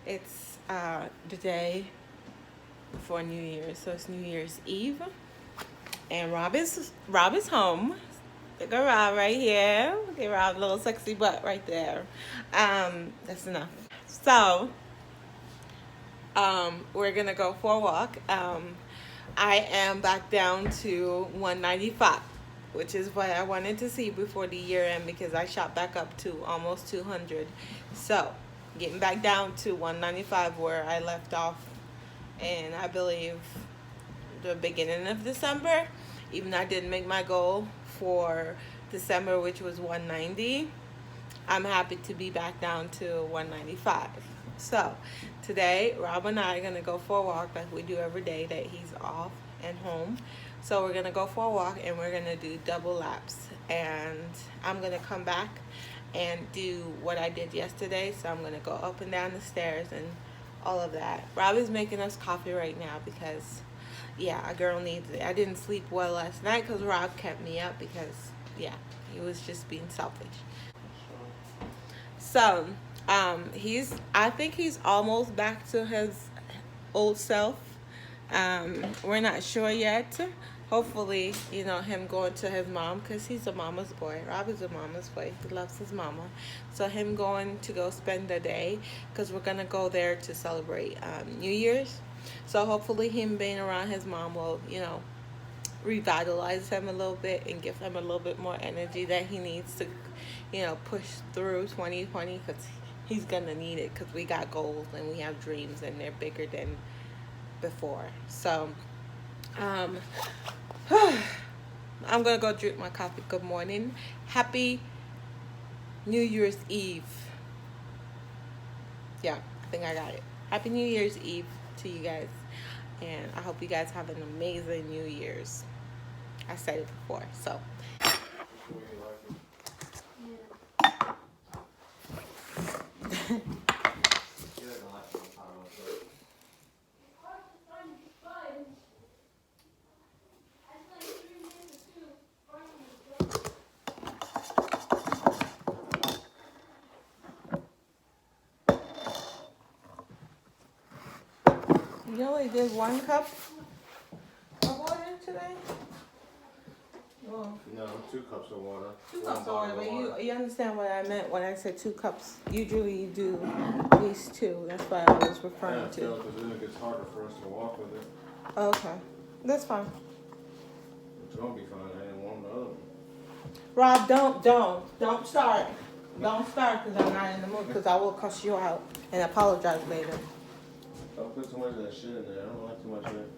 It's the day before New Year's, so it's New Year's Eve, and Rob is home. Look at Rob right here. Give Rob a little sexy butt right there. That's enough. So, we're gonna go for a walk. I am back down to 195, which is what I wanted to see before the year end because I shot back up to almost 200. So, getting back down to 195 where I left off, and I believe the beginning of December, even though I didn't make my goal for December, which was 190. I'm happy to be back down to 195. So today, Rob and I are going to go for a walk like we do every day that he's off and home. So we're going to go for a walk and we're going to do double laps. And I'm going to come back and do what I did yesterday. So I'm going to go up and down the stairs and all of that. Rob is making us coffee right now because, yeah, a girl needs it. I didn't sleep well last night because Rob kept me up because, yeah, he was just being selfish. So, I think he's almost back to his old self. We're not sure yet. Hopefully, him going to his mom, because he's a mama's boy. Rob is a mama's boy. He loves his mama. So him going to go spend the day, because we're going to go there to celebrate New Year's. So hopefully him being around his mom will, revitalize him a little bit and give him a little bit more energy that he needs to, push through 2020, because he's going to need it, because we got goals and we have dreams and they're bigger than before. So, I'm going to go drink my coffee. Good morning. Happy New Year's Eve. Yeah, I think I got it. Happy New Year's Eve to you guys. And I hope you guys have an amazing New Year's. I said it before, so. You only did 1 cup of water today? Well, No, 2 cups of water. 2 cups of water, but you understand what I meant when I said 2 cups. Usually you do at least 2. That's what I was referring to. Yeah, because then it gets harder for us to walk with it. Okay, that's fine. It's gonna be fine. I didn't want the other one. Rob, don't start. Don't start because I'm not in the mood, because I will cuss you out and apologize later. Don't put too much of that shit in there. I don't like too much of it.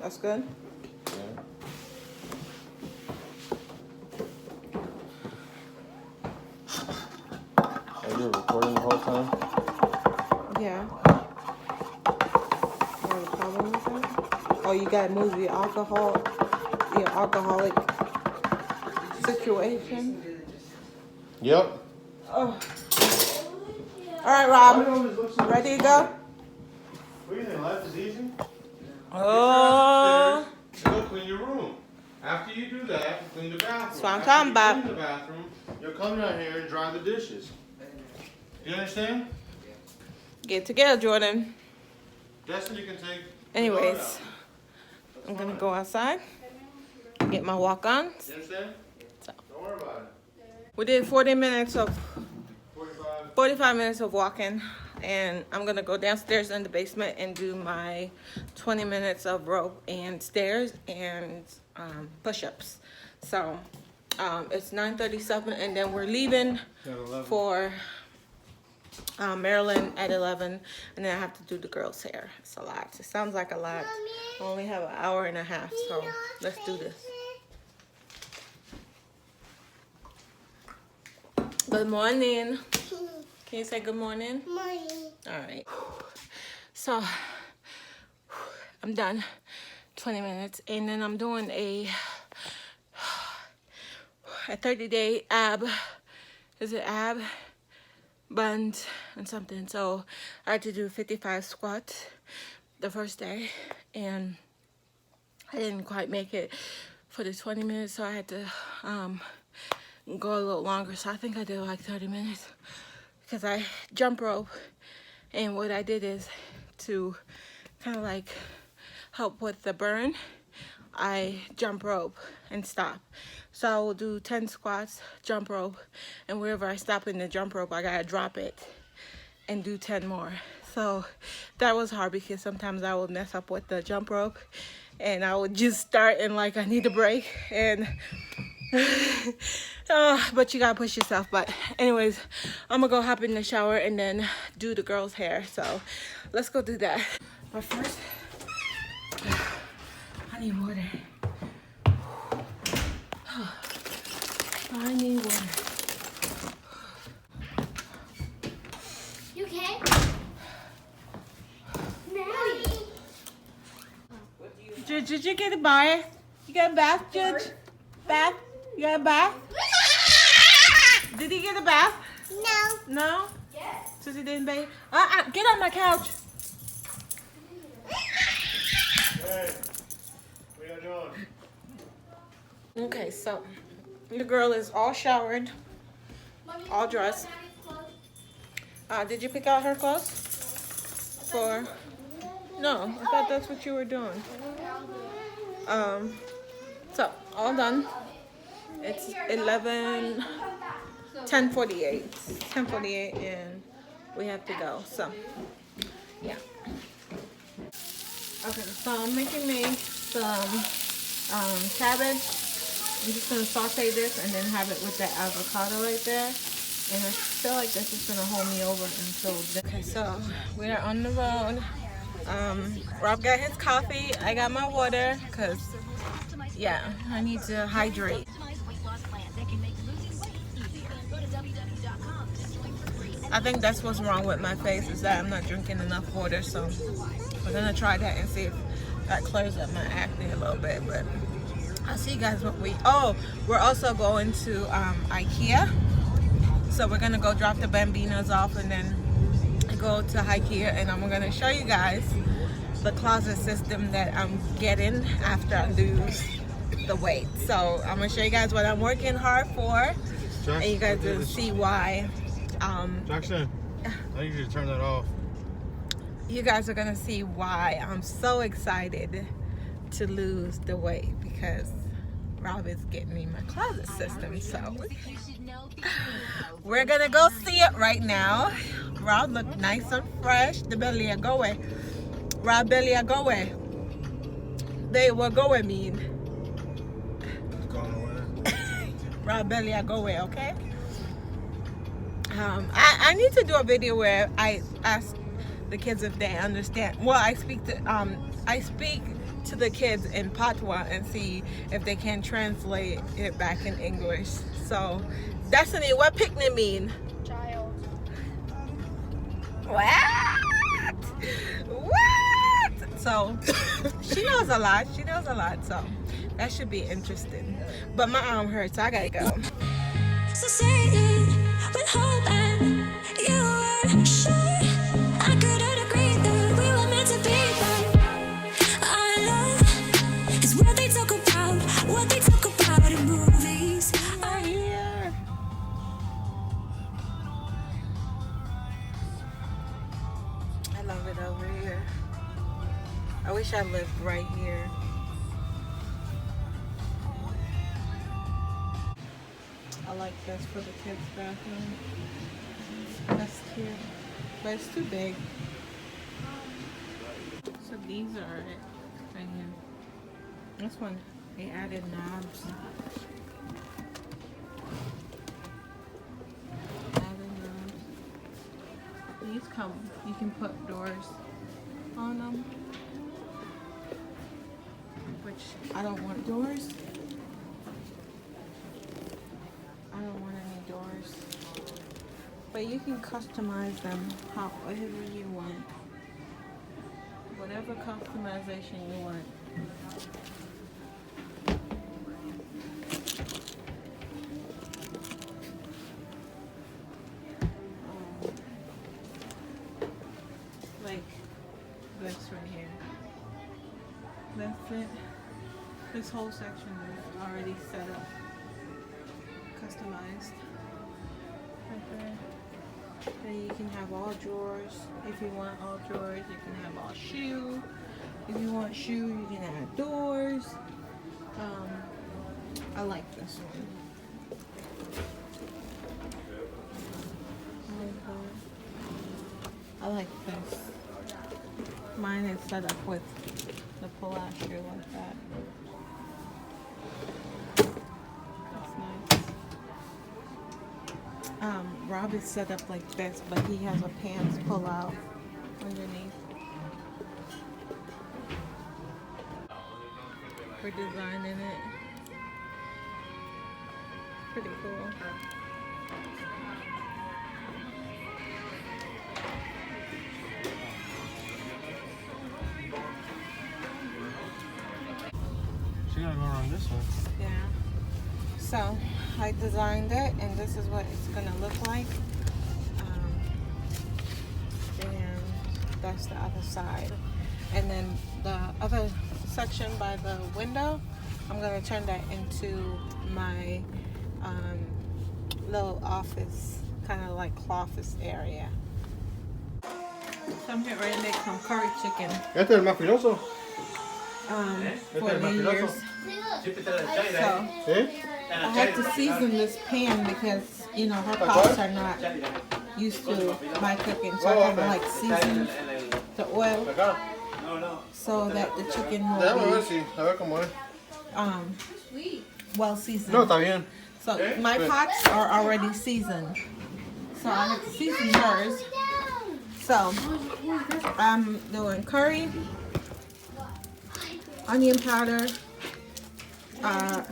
That's good? Yeah. Are you recording the whole time? Yeah. You have a problem with that? Oh, you gotta move your alcoholic situation? Yep. Oh. All right, Rob. Ready to go? What do you think? Life is easy? Oh. Go clean your room. After you do that, clean the bathroom. That's what I'm talking about. Clean the bathroom, you'll come down here and dry the dishes. Do you understand? Get together, Jordan. Destiny can take. Anyways, I'm gonna go outside, get my walk on. You understand? So. Don't worry about it. We did 45 minutes of walking, and I'm gonna go downstairs in the basement and do my 20 minutes of rope and stairs and push-ups. So it's 9:37, and then we're leaving for Maryland at 11, and then I have to do the girls' hair. It's a lot. It sounds like a lot. I only have an hour and a half, so let's do this. Good morning. Can you say good morning? Morning. All right. So I'm done. 20 minutes, and then I'm doing a 30-day ab. Is it ab? Buns and something. So I had to do 55 squats the first day, and I didn't quite make it for the 20 minutes, so I had to go a little longer. So I think I did like 30 minutes because I jump rope And what I did is to kind of like help with the burn, I jump rope and stop. So I will do 10 squats, jump rope, and wherever I stop in the jump rope, I gotta drop it and do 10 more. So that was hard because sometimes I would mess up with the jump rope and I would just start and like I need a break and but you gotta push yourself. But anyways, I'm gonna go hop in the shower and then do the girls' hair. So let's go do that. But first, I need water. I need water. You okay? Judge, did you get a bath? You got a bath, Judge? Bath? You got a bath? Did he get a bath? No. No? Yes. Since he didn't bathe? Get on my couch. Hey, what you doing? Okay, so the girl is all showered, all dressed. Did you pick out her clothes? No, I thought that's what you were doing. So all done. It's 10:48, and we have to go. So yeah. Okay, so I'm making me some cabbage. I'm just gonna saute this and then have it with that avocado right there. And I feel like this is gonna hold me over until then. Okay, so we are on the road. Rob got his coffee. I got my water, cause yeah, I need to hydrate. I think that's what's wrong with my face, is that I'm not drinking enough water. So we're gonna try that and see if that clears up my acne a little bit. But I'll see you guys what we're also going to IKEA. So we're gonna go drop the bambinos off and then go to IKEA, and I'm gonna show you guys the closet system that I'm getting after I lose the weight. So I'm gonna show you guys what I'm working hard for, and you guys will see why. Jaxson, I need you to turn that off. You guys are gonna see why I'm so excited to lose the weight, because Rob is getting me my closet system. So we're gonna go see it right now. Rob look nice and fresh. The belly a go away. Rob belly a go away. They will go away mean. Rob belly a go away, okay? I need to do a video where I ask the kids if they understand. Well, I speak to the kids in Patois and see if they can translate it back in English. So, Destiny, what picnic mean? Child. What? What? So, she knows a lot. So, that should be interesting. But my arm hurts, so I gotta go. So say it with hope and you were sure I couldn't agree that we were meant to be, but our love is what they talk about in movies. I'm here. I love it over here. I wish I lived right here. I like this for the kids' bathroom. That's cute. But it's too big. So these are it right here. This one, they added knobs. These come, you can put doors on them. Which, I don't want doors. I don't want any doors. But you can customize them however you want. Whatever customization you want. Like this right here. That's it. This whole section is already set up. Customized right there. And you can have all drawers. If you want all drawers, you can have all shoe. If you want shoe, you can add doors. I like this one. I like this. Mine is set up with the pull-out shoe like that. That's nice. Rob is set up like this, but he has a pants pull-out underneath. For designing it. Pretty cool. She gotta go around this one. Yeah. So I designed it, and this is what it's gonna look like. And that's the other side. And then the other section by the window, I'm gonna turn that into my little office, kind of like office area. So I'm getting ready to make some curry chicken. Este es el más filoso. For New Year's. So ¿Eh? I have to season this pan because, you know, her pops are not used to my cooking, so I have to like season the oil so that the chicken Déjame ver will si, a ver cómo es. be well seasoned. No, está bien. So my pots are already seasoned, so I have to season hers. So I'm doing curry, onion powder,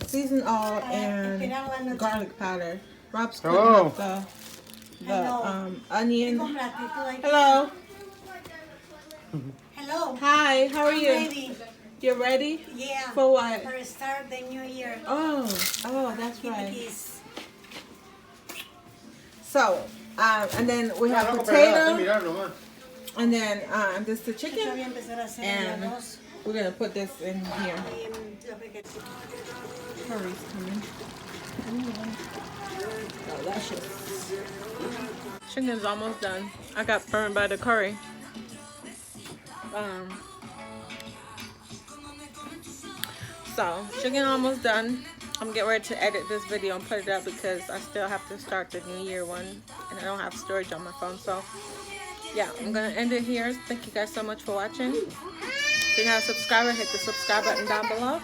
seasoned oil, and garlic powder. Rob's cutting up the onion. Hello. Hello. Hi. How are you? Ready. You're ready? Yeah. For what? For the start of the new year. Oh, that's Give me right. this. So, and then we have No, potato, mirar nomás. and then this the Yo chicken, voy a empezar a hacer el and arroz. we're gonna put this in here. Y, lo que- Curry's coming. Oh, that's just. Chicken's almost done. I got burned by the curry. So, chicken almost done. I'm getting ready to edit this video and put it up because I still have to start the New Year one, and I don't have storage on my phone. So, yeah, I'm gonna end it here. Thank you guys so much for watching. If you're not a subscriber, hit the subscribe button down below,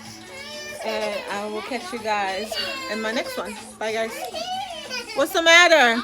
and I will catch you guys in my next one. Bye, guys. What's the matter?